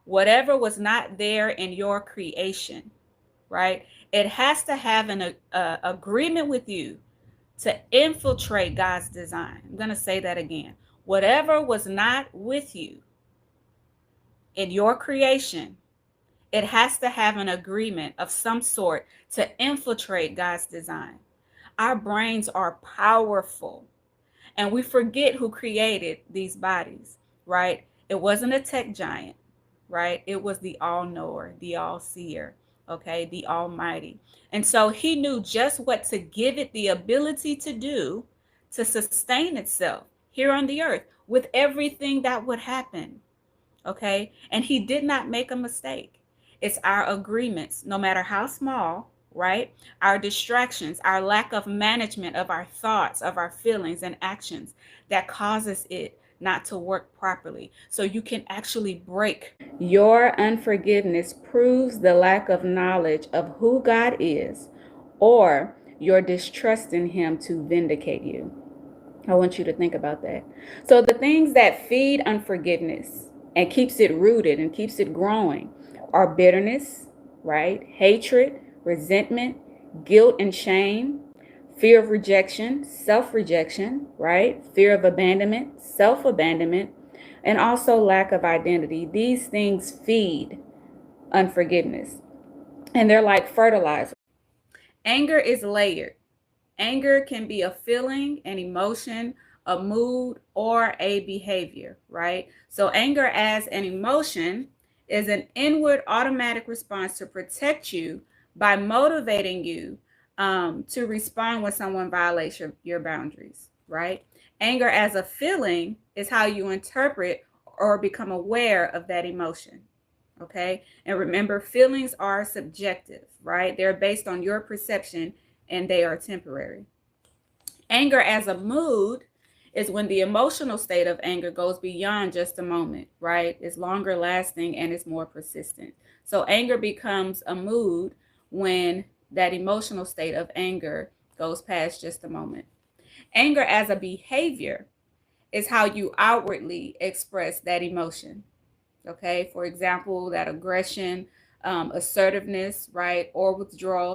whatever was not there in your creation, right? It has to have an agreement with you to infiltrate God's design. I'm going to say that again. Whatever was not with you in your creation, it has to have an agreement of some sort to infiltrate God's design. Our brains are powerful, and we forget who created these bodies, right? It wasn't a tech giant, right? It was the all knower, the all seer, okay, the almighty. And so he knew just what to give it the ability to do to sustain itself here on the earth with everything that would happen, okay? And he did not make a mistake. It's our agreements, no matter how small, right? Our distractions, our lack of management of our thoughts, of our feelings and actions that causes it not to work properly. So you can actually break. Your unforgiveness proves the lack of knowledge of who God is or your distrust in him to vindicate you. I want you to think about that. So the things that feed unforgiveness and keeps it rooted and keeps it growing are bitterness, right? Hatred, resentment, guilt and shame, fear of rejection, self-rejection, right? Fear of abandonment, self-abandonment, and also lack of identity. These things feed unforgiveness, and they're like fertilizer. Anger is layered. Anger can be a feeling, an emotion, a mood, or a behavior, right? So anger as an emotion is an inward automatic response to protect you by motivating you to respond when someone violates your boundaries, right? Anger as a feeling is how you interpret or become aware of that emotion, okay? And remember, feelings are subjective, right? They're based on your perception and they are temporary. Anger as a mood is when the emotional state of anger goes beyond just a moment, right? It's longer lasting and it's more persistent. So anger becomes a mood when that emotional state of anger goes past just a moment. Anger as a behavior is how you outwardly express that emotion. Okay, for example, that aggression, assertiveness, right, or withdrawal.